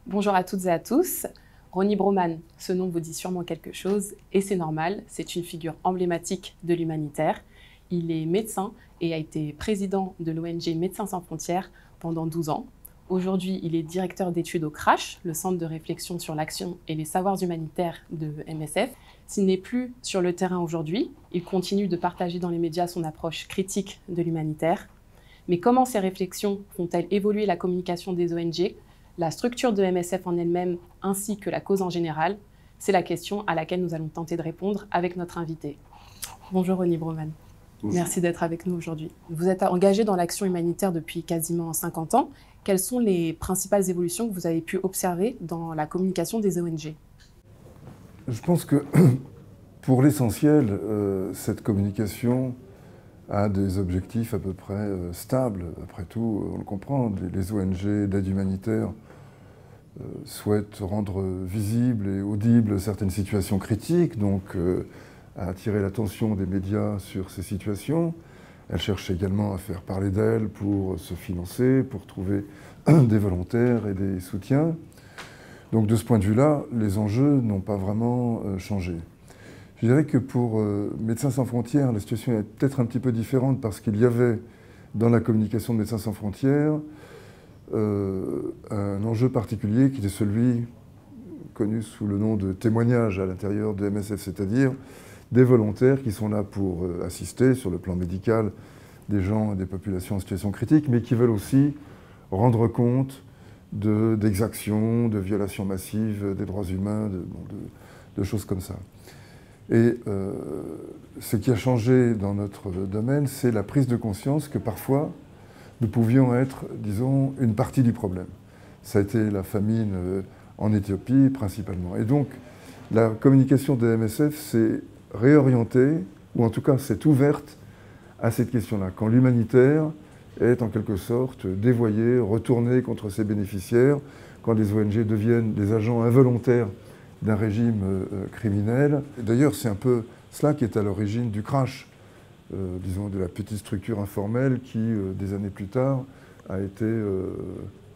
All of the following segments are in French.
Bonjour à toutes et à tous. Ronnie Broman, ce nom vous dit sûrement quelque chose, et c'est normal, c'est une figure emblématique de l'humanitaire. Il est médecin et a été président de l'ONG Médecins sans frontières pendant 12 ans. Aujourd'hui, il est directeur d'études au CRASH, le Centre de réflexion sur l'action et les savoirs humanitaires de MSF. S'il n'est plus sur le terrain aujourd'hui, il continue de partager dans les médias son approche critique de l'humanitaire. Mais comment ces réflexions font-elles évoluer la communication des ONG, la structure de MSF en elle-même, ainsi que la cause en général? C'est la question à laquelle nous allons tenter de répondre avec notre invité. Bonjour Ronnie Broman. Bonjour. Merci d'être avec nous aujourd'hui. Vous êtes engagé dans l'action humanitaire depuis quasiment 50 ans. Quelles sont les principales évolutions que vous avez pu observer dans la communication des ONG? Je pense que pour l'essentiel, cette communication a des objectifs à peu près stables. Après tout, on le comprend, les ONG d'aide humanitaire souhaitent rendre visibles et audibles certaines situations critiques, donc à attirer l'attention des médias sur ces situations. Elles cherchent également à faire parler d'elles pour se financer, pour trouver des volontaires et des soutiens. Donc de ce point de vue-là, les enjeux n'ont pas vraiment changé. Je dirais que pour Médecins sans frontières, la situation est peut-être un petit peu différente parce qu'il y avait dans la communication de Médecins sans frontières un enjeu particulier qui était celui connu sous le nom de témoignage à l'intérieur de MSF, c'est-à-dire des volontaires qui sont là pour assister sur le plan médical des gens, des populations en situation critique, mais qui veulent aussi rendre compte d'exactions, de violations massives des droits humains, de choses comme ça. Et ce qui a changé dans notre domaine, c'est la prise de conscience que parfois, nous pouvions être, disons, une partie du problème. Ça a été la famine en Éthiopie, principalement. Et donc, la communication de MSF s'est réorientée, ou en tout cas s'est ouverte à cette question-là. Quand l'humanitaire est en quelque sorte dévoyé, retourné contre ses bénéficiaires, quand les ONG deviennent des agents involontaires d'un régime criminel. D'ailleurs, c'est un peu cela qui est à l'origine du crash, disons de la petite structure informelle qui, des années plus tard, a été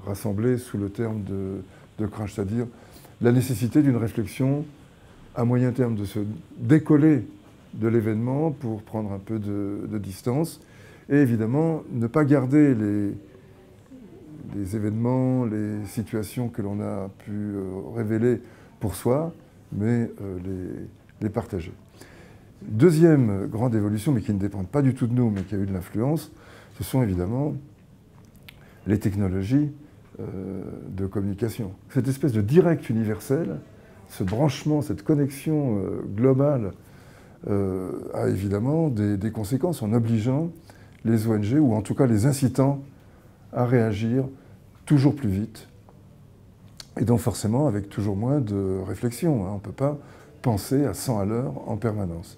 rassemblée sous le terme de crash, c'est-à-dire la nécessité d'une réflexion à moyen terme de se décoller de l'événement pour prendre un peu de distance et évidemment ne pas garder les événements, les situations que l'on a pu révéler pour soi, mais les partager. Deuxième grande évolution, mais qui ne dépend pas du tout de nous, mais qui a eu de l'influence, ce sont évidemment les technologies de communication. Cette espèce de direct universel, ce branchement, cette connexion globale a évidemment des conséquences en obligeant les ONG, ou en tout cas les incitant à réagir toujours plus vite, et donc forcément avec toujours moins de réflexion. On ne peut pas penser à 100 à l'heure en permanence.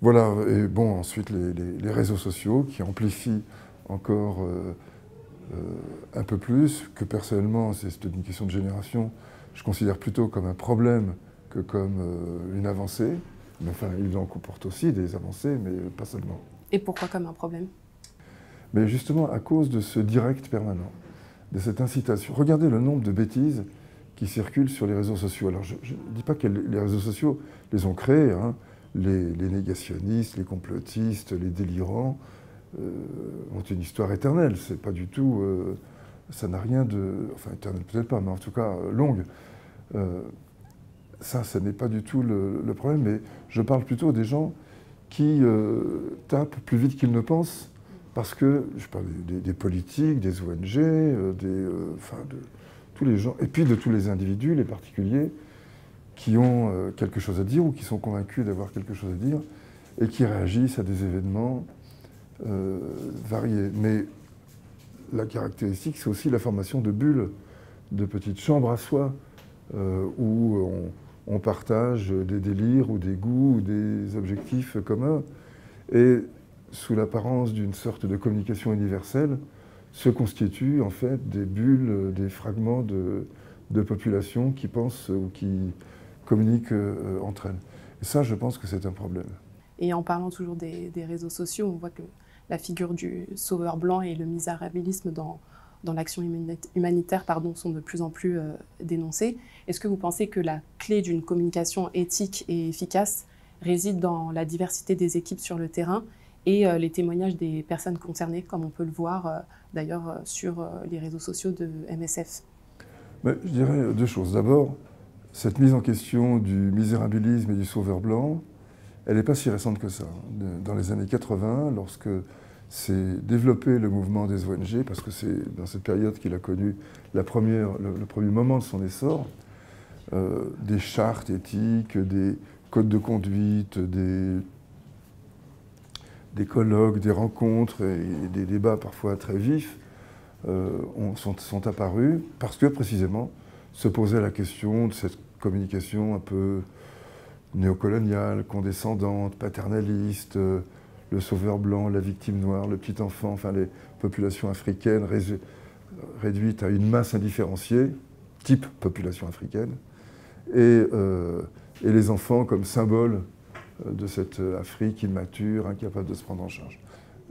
Voilà, et bon, ensuite les réseaux sociaux qui amplifient encore un peu plus, que personnellement, c'est une question de génération, je considère plutôt comme un problème que comme une avancée. Mais enfin, il en comporte aussi des avancées, mais pas seulement. Et pourquoi comme un problème? Mais justement à cause de ce direct permanent, de cette incitation. Regardez le nombre de bêtises qui circulent sur les réseaux sociaux. Alors je ne dis pas que les réseaux sociaux les ont créés, hein. Les négationnistes, les complotistes, les délirants ont une histoire éternelle. C'est pas du tout, ça n'a rien de, enfin éternel peut-être pas, mais en tout cas longue. Ça n'est pas du tout le problème, mais je parle plutôt des gens qui tapent plus vite qu'ils ne pensent, parce que, je parle des politiques, des ONG, enfin de tous les gens, et puis de tous les individus, les particuliers, qui ont quelque chose à dire ou qui sont convaincus d'avoir quelque chose à dire et qui réagissent à des événements variés. Mais la caractéristique, c'est aussi la formation de bulles, de petites chambres à soi, où on partage des délires ou des goûts ou des objectifs communs. Et sous l'apparence d'une sorte de communication universelle, se constituent en fait des bulles, des fragments de populations qui pensent ou qui communiquent entre elles. Et ça, je pense que c'est un problème. Et en parlant toujours des réseaux sociaux, on voit que la figure du sauveur blanc et le misérabilisme dans dans l'action humanitaire sont de plus en plus dénoncées. Est-ce que vous pensez que la clé d'une communication éthique et efficace réside dans la diversité des équipes sur le terrain et les témoignages des personnes concernées, comme on peut le voir d'ailleurs sur les réseaux sociaux de MSF? Je dirais deux choses. D'abord, cette mise en question du misérabilisme et du sauveur blanc, elle n'est pas si récente que ça. Dans les années 80, lorsque s'est développé le mouvement des ONG, parce que c'est dans cette période qu'il a connu le premier moment de son essor, des chartes éthiques, des codes de conduite, des colloques, des rencontres et des débats parfois très vifs sont apparus parce que précisément se posait la question de cette communication un peu néocoloniale, condescendante, paternaliste, le sauveur blanc, la victime noire, le petit enfant, enfin les populations africaines réduites à une masse indifférenciée, type population africaine, et les enfants comme symbole de cette Afrique immature, incapable de se prendre en charge.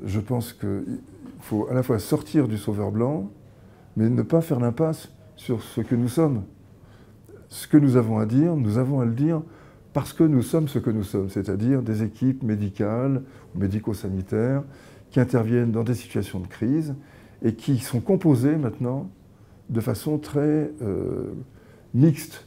Je pense qu'il faut à la fois sortir du sauveur blanc, mais ne pas faire l'impasse sur ce que nous sommes. Ce que nous avons à dire, nous avons à le dire parce que nous sommes ce que nous sommes, c'est-à-dire des équipes médicales ou médico-sanitaires qui interviennent dans des situations de crise et qui sont composées maintenant de façon très mixte.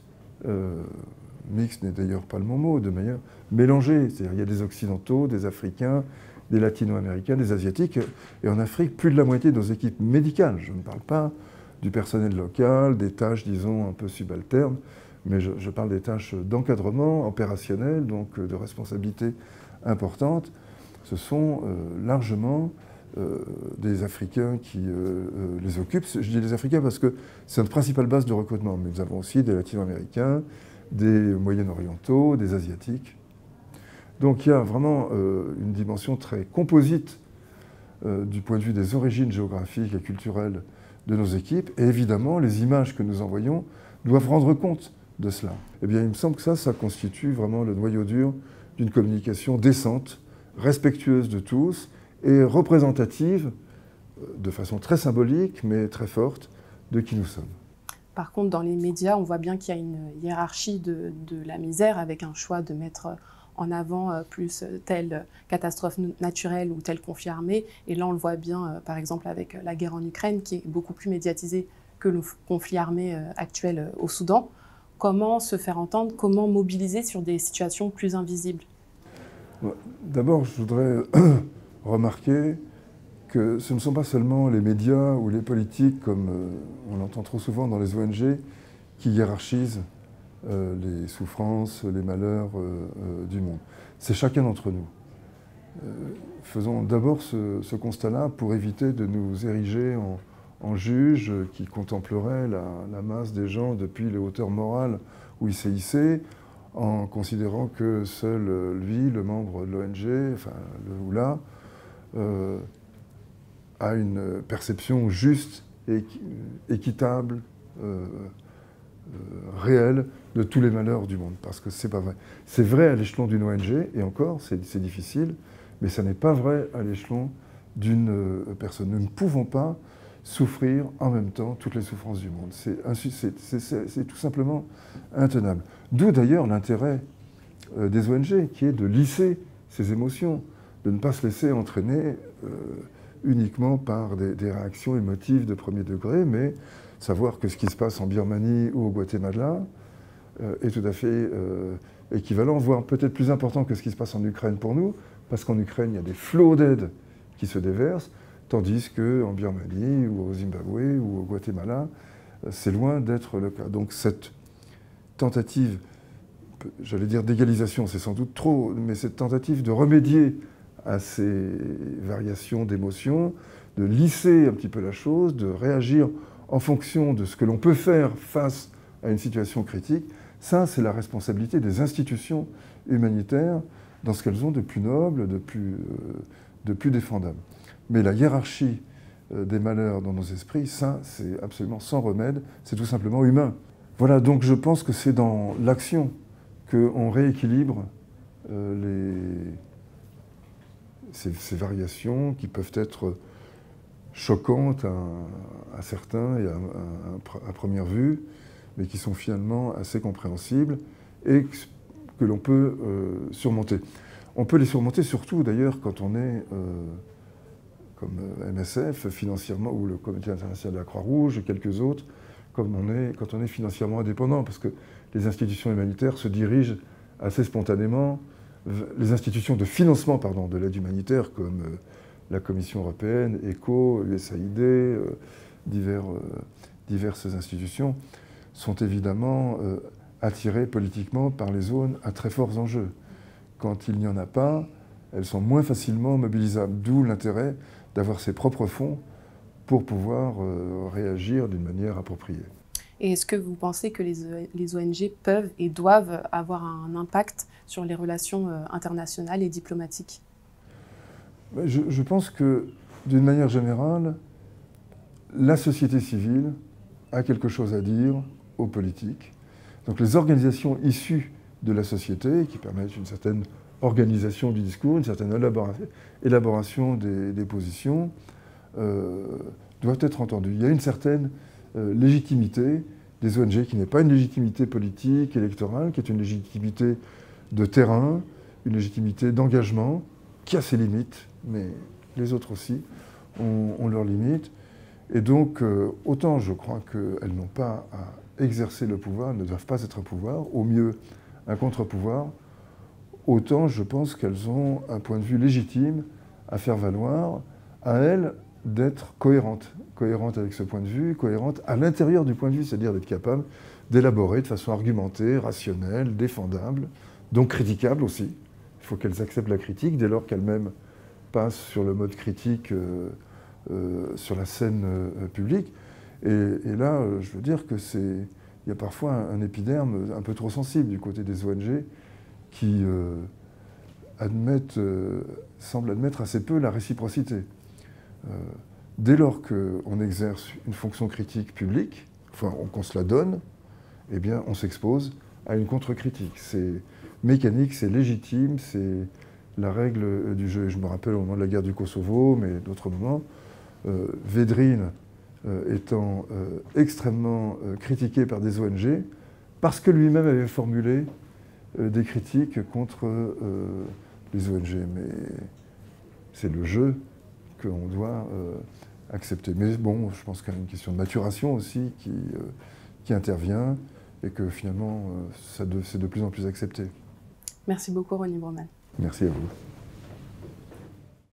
Mixte n'est d'ailleurs pas le bon mot, de manière mélangée. C'est-à-dire il y a des Occidentaux, des Africains, des Latino-Américains, des Asiatiques. Et en Afrique, plus de la moitié de nos équipes médicales, je ne parle pas du personnel local, des tâches, disons, un peu subalternes, mais je parle des tâches d'encadrement opérationnel, donc de responsabilité importante. Ce sont largement des Africains qui les occupent. Je dis les Africains parce que c'est notre principale base de recrutement, mais nous avons aussi des Latino-Américains, des Moyen-Orientaux, des Asiatiques. Donc il y a vraiment une dimension très composite du point de vue des origines géographiques et culturelles de nos équipes. Et évidemment, les images que nous envoyons doivent rendre compte de cela. Eh bien, il me semble que ça constitue vraiment le noyau dur d'une communication décente, respectueuse de tous et représentative, de façon très symbolique, mais très forte, de qui nous sommes. Par contre, dans les médias, on voit bien qu'il y a une hiérarchie de la misère avec un choix de mettre en avant plus telle catastrophe naturelle ou tel conflit armé. Et là, on le voit bien, par exemple, avec la guerre en Ukraine, qui est beaucoup plus médiatisée que le conflit armé actuel au Soudan. Comment se faire entendre? Comment mobiliser sur des situations plus invisibles? D'abord, je voudrais remarquer que ce ne sont pas seulement les médias ou les politiques, comme on l'entend trop souvent dans les ONG, qui hiérarchisent les souffrances, les malheurs du monde. C'est chacun d'entre nous. Faisons d'abord ce constat-là pour éviter de nous ériger en juges qui contempleraient la masse des gens depuis les hauteurs morales où il s'est hissé, en considérant que seul lui, le membre de l'ONG, enfin le ou la, a une perception juste, équitable, réelle de tous les malheurs du monde, parce que c'est pas vrai. C'est vrai à l'échelon d'une ONG, et encore, c'est difficile, mais ça n'est pas vrai à l'échelon d'une personne. Nous ne pouvons pas souffrir en même temps toutes les souffrances du monde. C'est tout simplement intenable. D'où d'ailleurs l'intérêt des ONG, qui est de lisser ces émotions, de ne pas se laisser entraîner uniquement par des réactions émotives de premier degré, mais savoir que ce qui se passe en Birmanie ou au Guatemala est tout à fait équivalent, voire peut-être plus important que ce qui se passe en Ukraine pour nous, parce qu'en Ukraine, il y a des flots d'aide qui se déversent, tandis qu'en Birmanie ou au Zimbabwe ou au Guatemala, c'est loin d'être le cas. Donc cette tentative, j'allais dire d'égalisation, c'est sans doute trop, mais cette tentative de remédier à ces variations d'émotions, de lisser un petit peu la chose, de réagir en fonction de ce que l'on peut faire face à une situation critique, ça, c'est la responsabilité des institutions humanitaires dans ce qu'elles ont de plus noble, de plus défendable. Mais la hiérarchie des malheurs dans nos esprits, ça, c'est absolument sans remède, c'est tout simplement humain. Voilà, donc je pense que c'est dans l'action qu'on rééquilibre ces variations qui peuvent être choquantes à certains et à première vue, mais qui sont finalement assez compréhensibles et que l'on peut surmonter. On peut les surmonter surtout d'ailleurs quand on est, comme MSF financièrement, ou le Comité international de la Croix-Rouge et quelques autres, quand on est financièrement indépendant, parce que les institutions humanitaires se dirigent assez spontanément, les institutions de financement de l'aide humanitaire, comme la Commission européenne, ECHO, USAID, diverses institutions, sont évidemment attirées politiquement par les zones à très forts enjeux. Quand il n'y en a pas, elles sont moins facilement mobilisables, d'où l'intérêt d'avoir ses propres fonds pour pouvoir réagir d'une manière appropriée. Et est-ce que vous pensez que les ONG peuvent et doivent avoir un impact sur les relations internationales et diplomatiques? Je pense que, d'une manière générale, la société civile a quelque chose à dire aux politiques. Donc les organisations issues de la société, qui permettent une certaine organisation du discours, une certaine élaboration des positions, doivent être entendues. Il y a une certaine légitimité des ONG qui n'est pas une légitimité politique, électorale, qui est une légitimité de terrain, une légitimité d'engagement, qui a ses limites, mais les autres aussi ont leurs limites. Et donc, autant je crois qu'elles n'ont pas à exercer le pouvoir, elles ne doivent pas être un pouvoir, au mieux un contre-pouvoir, autant je pense qu'elles ont un point de vue légitime à faire valoir, à elles d'être cohérentes avec ce point de vue, cohérentes à l'intérieur du point de vue, c'est-à-dire d'être capables d'élaborer de façon argumentée, rationnelle, défendable, donc critiquable aussi. Il faut qu'elles acceptent la critique dès lors qu'elles-mêmes passent sur le mode critique sur la scène publique. Et là, je veux dire il y a parfois un épiderme un peu trop sensible du côté des ONG qui semblent admettre assez peu la réciprocité. Dès lors qu'on exerce une fonction critique publique, enfin qu'on se la donne, eh bien on s'expose à une contre-critique. C'est mécanique, c'est légitime, c'est la règle du jeu. Je me rappelle au moment de la guerre du Kosovo, mais d'autres moments, Védrine étant extrêmement critiqué par des ONG parce que lui-même avait formulé des critiques contre les ONG. Mais c'est le jeu qu'on doit accepter. Mais bon, je pense qu'il y a une question de maturation aussi qui intervient et que finalement, c'est de plus en plus accepté. Merci beaucoup, Ronnie Broman. Merci à vous.